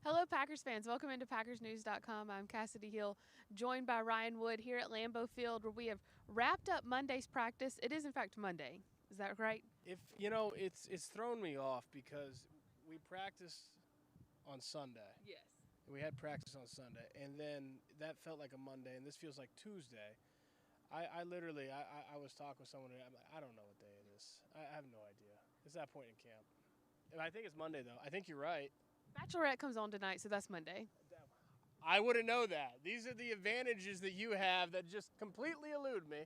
Hello, Packers fans. Welcome into PackersNews.com. I'm Kassidy Hill, joined by Ryan Wood here at Lambeau Field, where we have wrapped up Monday's practice. It is, in fact, Monday. Is that right? It's thrown me off because we practiced on Sunday. Yes. We had practice on Sunday, and then that felt like a Monday, and this feels like Tuesday. I literally was talking with someone, and I'm like, I don't know what day it is. I have no idea. It's that point in camp. And I think it's Monday, though. I think you're right. Bachelorette comes on tonight, so that's Monday. I wouldn't know that. These are the advantages that you have that just completely elude me.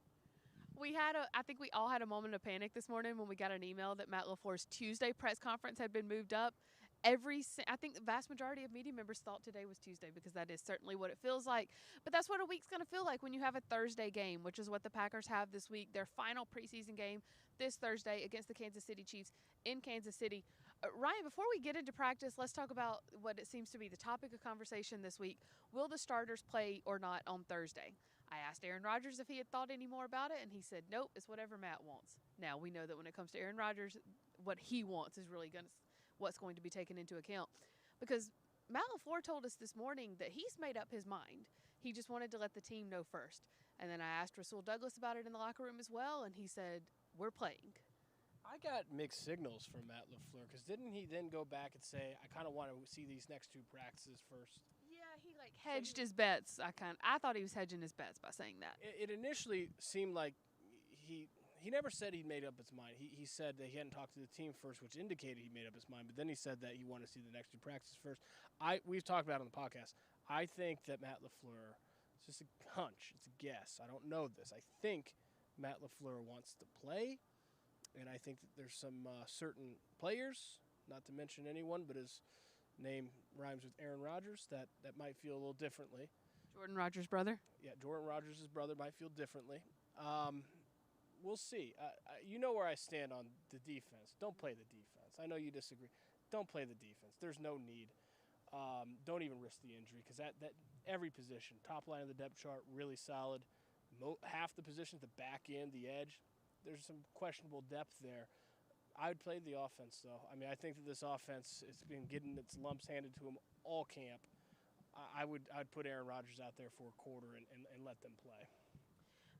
I think we all had a moment of panic this morning when we got an email that Matt LaFleur's Tuesday press conference had been moved up. I think the vast majority of media members thought today was Tuesday because that is certainly what it feels like. But that's what a week's going to feel like when you have a Thursday game, which is what the Packers have this week. Their final preseason game this Thursday against the Kansas City Chiefs in Kansas City. Ryan, before we get into practice, let's talk about what it seems to be the topic of conversation this week. Will the starters play or not on Thursday? I asked Aaron Rodgers if he had thought any more about it, and he said, nope, it's whatever Matt wants. Now, we know that when it comes to Aaron Rodgers, what he wants is really what's going to be taken into account. Because Matt LaFleur told us this morning that he's made up his mind. He just wanted to let the team know first. And then I asked Rasul Douglas about it in the locker room as well, and he said, we're playing. I got mixed signals from Matt LaFleur because didn't he then go back and say, I kind of want to see these next two practices first? Yeah, he hedged his bets. I thought he was hedging his bets by saying that. It initially seemed like he never said he'd made up his mind. He said that he hadn't talked to the team first, which indicated he made up his mind. But then he said that he wanted to see the next two practices first. We've talked about it on the podcast. I think that Matt LaFleur, it's just a hunch. It's a guess. I don't know this. I think Matt LaFleur wants to play, and I think that there's some certain players, not to mention anyone, but his name rhymes with Aaron Rodgers, that might feel a little differently. Jordan Rodgers' brother? Yeah, Jordan Rodgers' brother might feel differently. We'll see. You know where I stand on the defense. Don't play the defense. I know you disagree. Don't play the defense. There's no need. Don't even risk the injury because that every position, top line of the depth chart, really solid. Half the positions, the back end, the edge, there's some questionable depth there. I would play the offense, though. I mean, I think that this offense has been getting its lumps handed to him all camp. I'd put Aaron Rodgers out there for a quarter and let them play.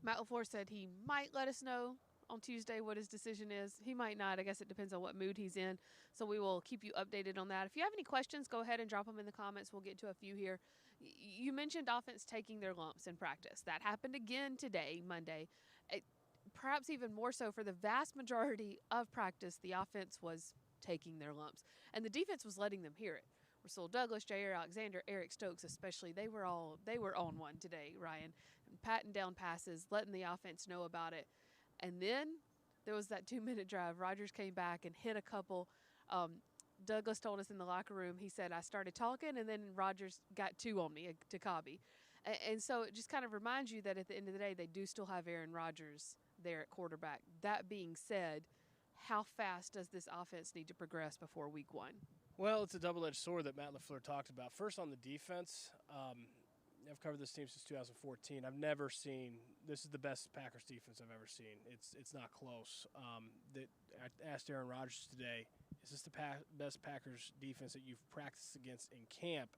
Matt LaFleur said he might let us know on Tuesday what his decision is. He might not. I guess it depends on what mood he's in. So we will keep you updated on that. If you have any questions, go ahead and drop them in the comments. We'll get to a few here. You mentioned offense taking their lumps in practice. That happened again today, Monday. Perhaps even more so for the vast majority of practice, the offense was taking their lumps. And the defense was letting them hear it. Rasul Douglas, Jair Alexander, Eric Stokes especially, they were on one today, Ryan, and patting down passes, letting the offense know about it. And then there was that 2-minute drive. Rodgers came back and hit a couple. Douglas told us in the locker room, he said, I started talking, and then Rodgers got two on me to Cobby. And so it just kind of reminds you that at the end of the day, they do still have Aaron Rodgers there at quarterback. That being said, how fast does this offense need to progress before week one? Well, it's a double-edged sword that Matt LaFleur talked about. First, on the defense, I've covered this team since 2014. I've never seen – this is the best Packers defense I've ever seen. It's not close. I asked Aaron Rodgers today, is this the best Packers defense that you've practiced against in camp?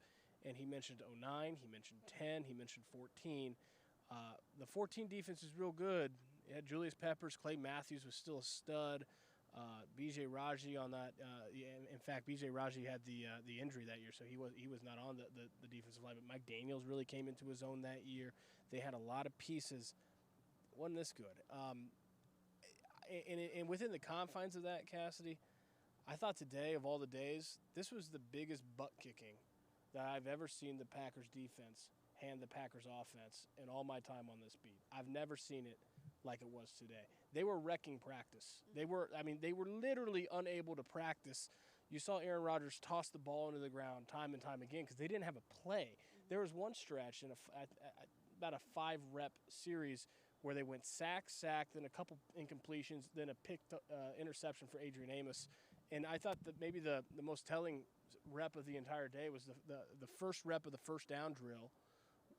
And he mentioned 09, he mentioned 10, he mentioned 14. The 14 defense is real good. It had Julius Peppers, Clay Matthews was still a stud. B.J. Raji on that. In fact, B.J. Raji had the injury that year, so he was not on the defensive line. But Mike Daniels really came into his own that year. They had a lot of pieces. Wasn't this good? And within the confines of that, Kassidy, I thought today, of all the days, this was the biggest butt kicking that I've ever seen the Packers defense hand the Packers offense in all my time on this beat. I've never seen it like it was today. They were wrecking practice. They were literally unable to practice. You saw Aaron Rodgers toss the ball into the ground time and time again because they didn't have a play. There was one stretch in about a 5-rep series where they went sack, then a couple incompletions, then a picked interception for Adrian Amos. And I thought that maybe the most telling rep of the entire day was the first rep of the first down drill.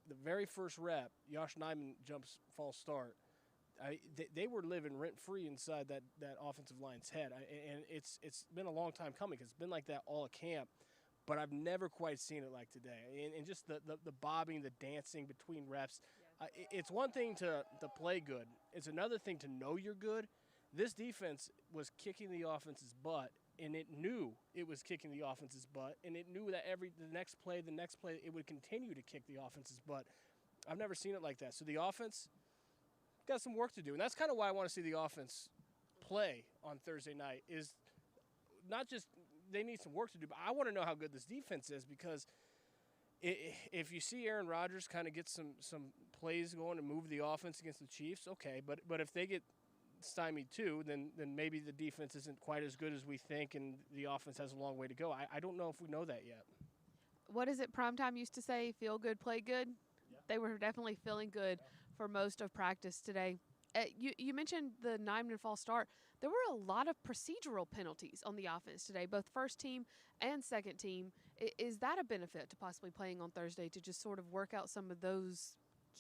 The very first rep, Josh Nijman jumps false start. They were living rent-free inside that offensive line's head. And it's been a long time coming because it's been like that all at camp. but I've never quite seen it like today. And just the bobbing, the dancing between reps. It's one thing to play good. It's another thing to know you're good. This defense was kicking the offense's butt, and it knew it was kicking the offense's butt, and it knew that the next play, it would continue to kick the offense's butt. I've never seen it like that. So the offense got some work to do, and that's kind of why I want to see the offense play on Thursday night. Is not just they need some work to do, but I want to know how good this defense is, because if you see Aaron Rodgers kind of get some plays going and move the offense against the Chiefs, okay, but if they get stymied too, then maybe the defense isn't quite as good as we think, and the offense has a long way to go. I don't know if we know that yet. What is it Primetime used to say? Feel good, play good? Yeah. They were definitely feeling good for most of practice today. You mentioned the Nyman false start. There were a lot of procedural penalties on the offense today, both first team and second team. Is that a benefit to possibly playing on Thursday, to just sort of work out some of those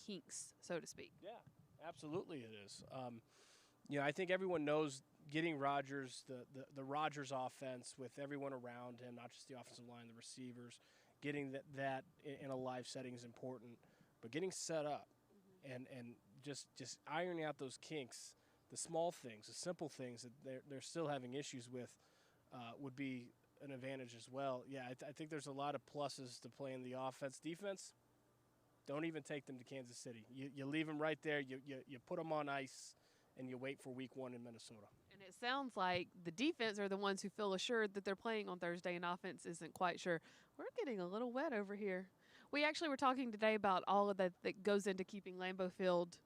kinks, so to speak? Yeah, absolutely it is. I think everyone knows getting Rodgers, the Rodgers offense with everyone around him, not just the offensive line, the receivers, getting that in a live setting is important. But getting set up and just ironing out those kinks, the small things, the simple things that they're still having issues with, would be an advantage as well. Yeah, I think there's a lot of pluses to playing the offense. Defense, don't even take them to Kansas City. You leave them right there. You put them on ice, and you wait for week 1 in Minnesota. And it sounds like the defense are the ones who feel assured that they're playing on Thursday, and offense isn't quite sure. We're getting a little wet over here. We actually were talking today about all of that goes into keeping Lambeau Field,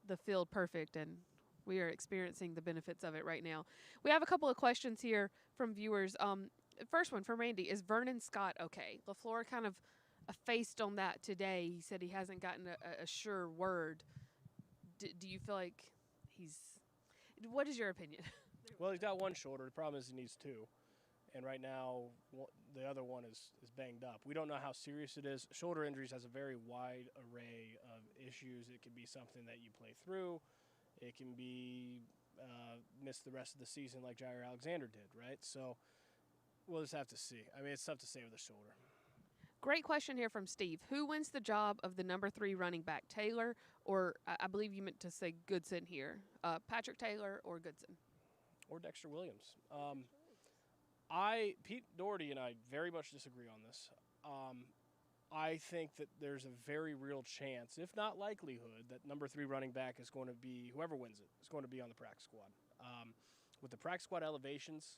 the field, perfect, and we are experiencing the benefits of it right now. We have a couple of questions here from viewers. First one from Randy: is Vernon Scott okay? LaFleur kind of effaced on that today. He said he hasn't gotten a sure word. Do you feel like what is your opinion? Well, he's got one shoulder. The problem is he needs 2. And right now, the other one is banged up. We don't know how serious it is. Shoulder injuries has a very wide array of issues. It can be something that you play through. It can be miss the rest of the season like Jair Alexander did, right? So we'll just have to see. I mean, it's tough to say with a shoulder. Great question here from Steve. Who wins the job of the number 3 running back, Taylor, or I believe you meant to say Goodson here, Patrick Taylor or Goodson? Or Dexter Williams. Pete Doherty and I very much disagree on this. I think that there's a very real chance, if not likelihood, that number 3 running back is going to be, whoever wins it, is going to be on the practice squad. With the practice squad elevations,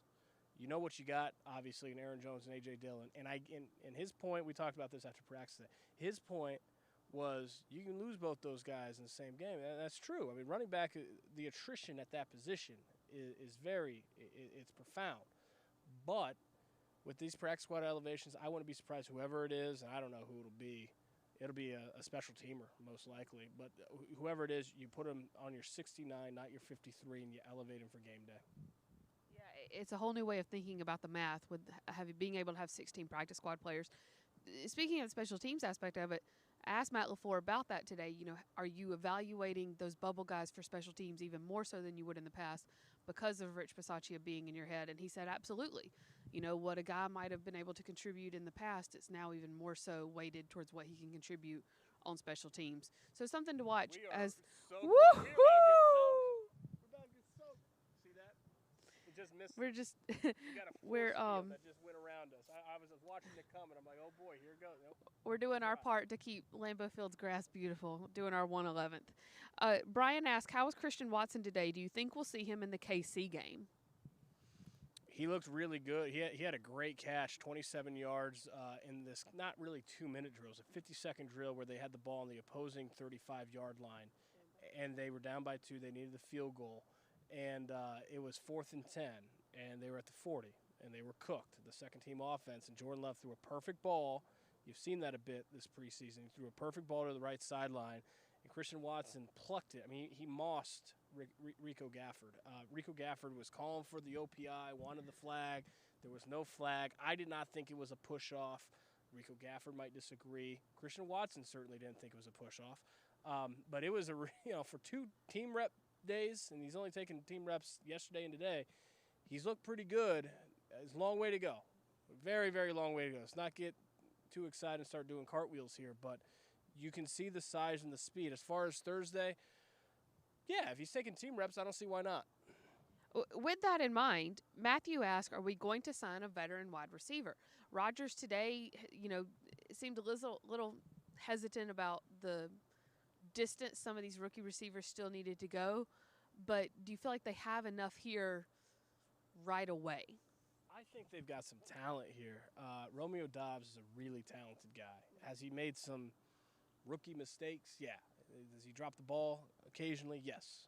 you know what you got, obviously, in Aaron Jones and A.J. Dillon. And his point, we talked about this after practice today, his point was you can lose both those guys in the same game. And that's true. I mean, running back, the attrition at that position is it's profound. But with these practice squad elevations, I wouldn't be surprised whoever it is, and I don't know who it'll be. It'll be a special teamer, most likely. But whoever it is, you put him on your 69, not your 53, and you elevate him for game day. Yeah, it's a whole new way of thinking about the math with being able to have 16 practice squad players. Speaking of the special teams aspect of it, I asked Matt LaFleur about that today. Are you evaluating those bubble guys for special teams even more so than you would in the past because of Rich Bisaccia being in your head? And he said, absolutely. What a guy might have been able to contribute in the past, it's now even more so weighted towards what he can contribute on special teams. So something to watch as We're about to get soaked. See that? We just missed we're just we got a we're force field that just went around us. I was watching it come, and I'm like, oh boy, here it goes. Nope. we're doing our part to keep Lambeau Field's grass beautiful, doing our 1/11th. Brian asked, how was Christian Watson today? Do you think we'll see him in the KC game? He looked really good. He had a great catch, 27 yards in this not really 2-minute drill. It was a 50-second drill where they had the ball on the opposing 35-yard line, and they were down by 2. They needed the field goal, and it was 4th and 10, and they were at the 40, and they were cooked, the second-team offense, and Jordan Love threw a perfect ball. You've seen that a bit this preseason. He threw a perfect ball to the right sideline, and Christian Watson plucked it. I mean, he mossed Rico Gafford. Rico Gafford was calling for the OPI, wanted the flag. There was no flag. I did not think it was a push-off. Rico Gafford might disagree. Christian Watson certainly didn't think it was a push-off. But it was for 2 team rep days, and he's only taken team reps yesterday and today. He's looked pretty good. It's a long way to go. Very, very long way to go. Let's not get too excited and start doing cartwheels here, but you can see the size and the speed. As far as Thursday, yeah, if he's taking team reps, I don't see why not. With that in mind, Matthew asked, are we going to sign a veteran wide receiver? Rodgers today, seemed a little hesitant about the distance some of these rookie receivers still needed to go. But do you feel like they have enough here right away? I think they've got some talent here. Romeo Doubs is a really talented guy. Has he made some rookie mistakes? Yeah. Does he drop the ball occasionally? Yes.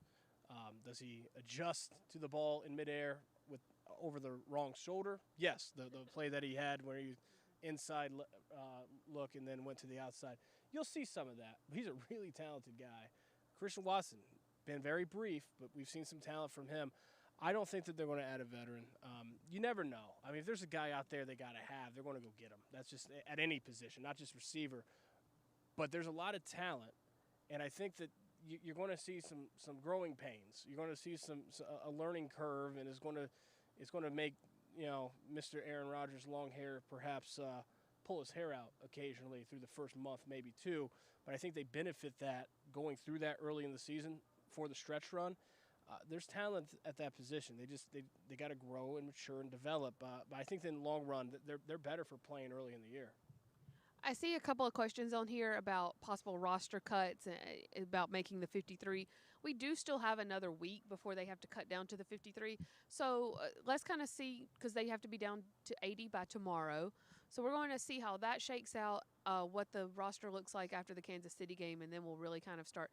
Does he adjust to the ball in midair with over the wrong shoulder? Yes. The play that he had where he inside look and then went to the outside. You'll see some of that. He's a really talented guy. Christian Watson, been very brief, but we've seen some talent from him. I don't think that they're going to add a veteran. You never know. I mean, if there's a guy out there they got to have, they're going to go get him. That's just at any position, not just receiver. But there's a lot of talent, and I think that you're going to see some growing pains. You're going to see a learning curve, and it's going to make Mr. Aaron Rodgers' long hair perhaps pull his hair out occasionally through the first month, maybe two. But I think they benefit that going through that early in the season for the stretch run. There's talent at that position. They got to grow and mature and develop. But I think in the long run, they're better for playing early in the year. I see a couple of questions on here about possible roster cuts, about making the 53. We do still have another week before they have to cut down to the 53. So let's kind of see, because they have to be down to 80 by tomorrow. So we're going to see how that shakes out, what the roster looks like after the Kansas City game, and then we'll really kind of start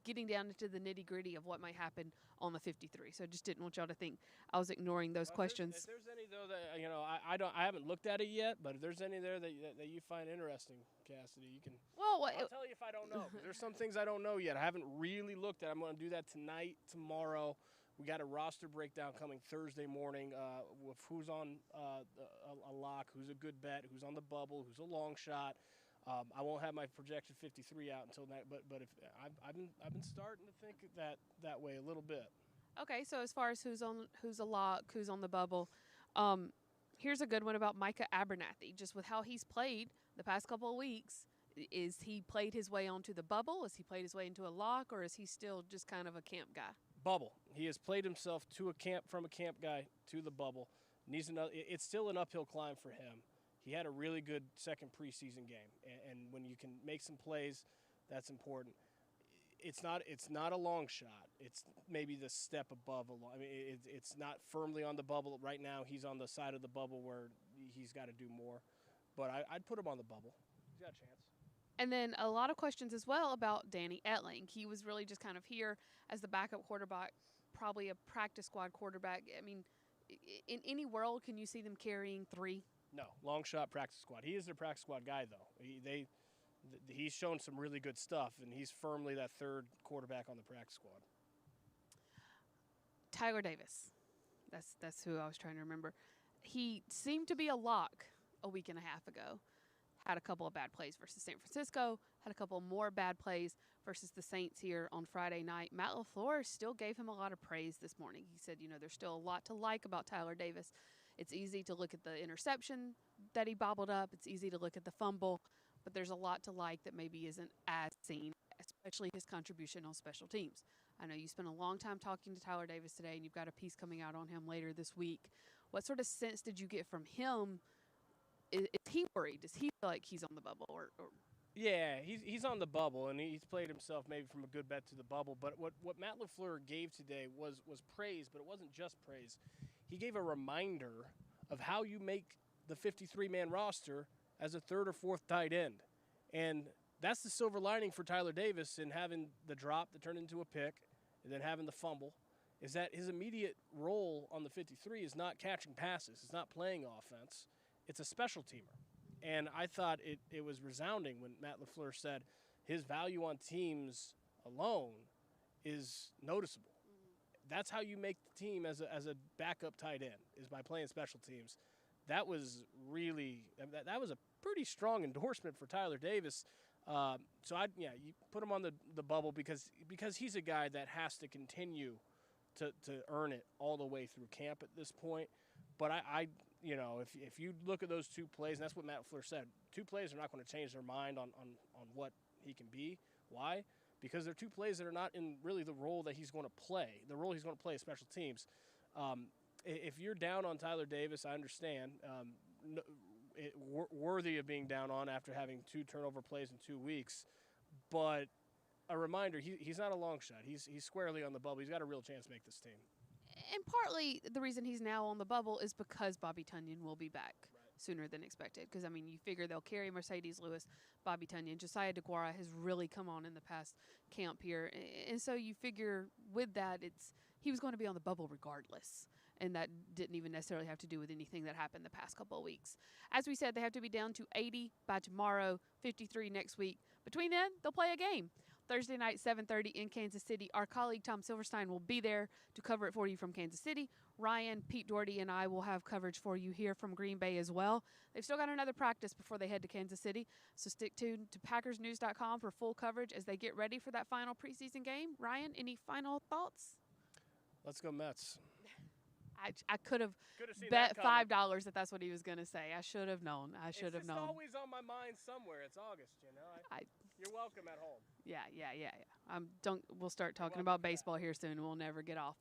getting down into the nitty-gritty of what might happen on the 53. So I just didn't want y'all to think I was ignoring those questions. If there's any though that I haven't looked at it yet, but if there's any there that you find interesting, Kassidy, you can. Well, I'll tell you if I don't know. There's some things I don't know yet. I haven't really looked at. I'm going to do that tonight, tomorrow. We got a roster breakdown coming Thursday morning with who's on a lock, who's a good bet, who's on the bubble, who's a long shot. I won't have my projected 53 out until that, but if I've been starting to think that way a little bit. Okay, so as far as who's a lock, who's on the bubble, here's a good one about Micah Abernathy. Just with how he's played the past couple of weeks, is he played his way onto the bubble? Is he played his way into a lock, or is he still just kind of a camp guy? Bubble. He has played himself from a camp guy to the bubble. It's still an uphill climb for him. He had a really good second preseason game, and when you can make some plays, that's important. It's not a long shot. It's maybe the step above a long. I mean, it's not firmly on the bubble right now. He's on the side of the bubble where he's got to do more, but I'd put him on the bubble. He's got a chance. And then a lot of questions as well about Danny Etling. He was really just kind of here as the backup quarterback, probably a practice squad quarterback. I mean, in any world, can you see them carrying three? No, long shot practice squad. He is their practice squad guy, though. He's shown some really good stuff, and he's firmly that third quarterback on the practice squad. Tyler Davis. That's who I was trying to remember. He seemed to be a lock a week and a half ago. Had a couple of bad plays versus San Francisco. Had a couple more bad plays versus the Saints here on Friday night. Matt LaFleur still gave him a lot of praise this morning. He said, there's still a lot to like about Tyler Davis. It's easy to look at the interception that he bobbled up. It's easy to look at the fumble. But there's a lot to like that maybe isn't as seen, especially his contribution on special teams. I know you spent a long time talking to Tyler Davis today, and you've got a piece coming out on him later this week. What sort of sense did you get from him? Is he worried? Does he feel like he's on the bubble? Or? Yeah, he's on the bubble, and he's played himself maybe from a good bet to the bubble. But what Matt LaFleur gave today was praise, but it wasn't just praise. He gave a reminder of how you make the 53-man roster as a third or fourth tight end. And that's the silver lining for Tyler Davis in having the drop that turned into a pick and then having the fumble, is that his immediate role on the 53 is not catching passes. It's not playing offense. It's a special teamer. And I thought it was resounding when Matt LaFleur said his value on teams alone is noticeable. That's how you make the team as a backup tight end, is by playing special teams. That was really that was a pretty strong endorsement for Tyler Davis. So you put him on the bubble because he's a guy that has to continue to earn it all the way through camp at this point. But you know, if you look at those 2 plays, and that's what Matt LaFleur said, 2 plays are not going to change their mind on what he can be. Why? Because they're 2 plays that are not in really the role that he's going to play. The role he's going to play is special teams. If you're down on Tyler Davis, I understand. Worthy of being down on after having 2 turnover plays in 2 weeks. But a reminder, he's not a long shot. He's squarely on the bubble. He's got a real chance to make this team. And partly the reason he's now on the bubble is because Bobby Tunyon will be back sooner than expected. Because, I mean, you figure they'll carry Mercedes Lewis, Bobby Tunyon. Josiah DeGuara has really come on in the past camp here. And so you figure with that, he was going to be on the bubble regardless. And that didn't even necessarily have to do with anything that happened the past couple of weeks. As we said, they have to be down to 80 by tomorrow, 53 next week. Between then, they'll play a game. Thursday night, 7:30 in Kansas City. Our colleague Tom Silverstein will be there to cover it for you from Kansas City. Ryan, Pete Doherty, and I will have coverage for you here from Green Bay as well. They've still got another practice before they head to Kansas City, so stick tuned to PackersNews.com for full coverage as they get ready for that final preseason game. Ryan, any final thoughts? Let's go Mets. I could have bet $5 that that's what he was going to say. I should have known. It's always on my mind somewhere. It's August, you know. You're welcome at home. Yeah. We'll start talking about baseball here soon. We'll never get off.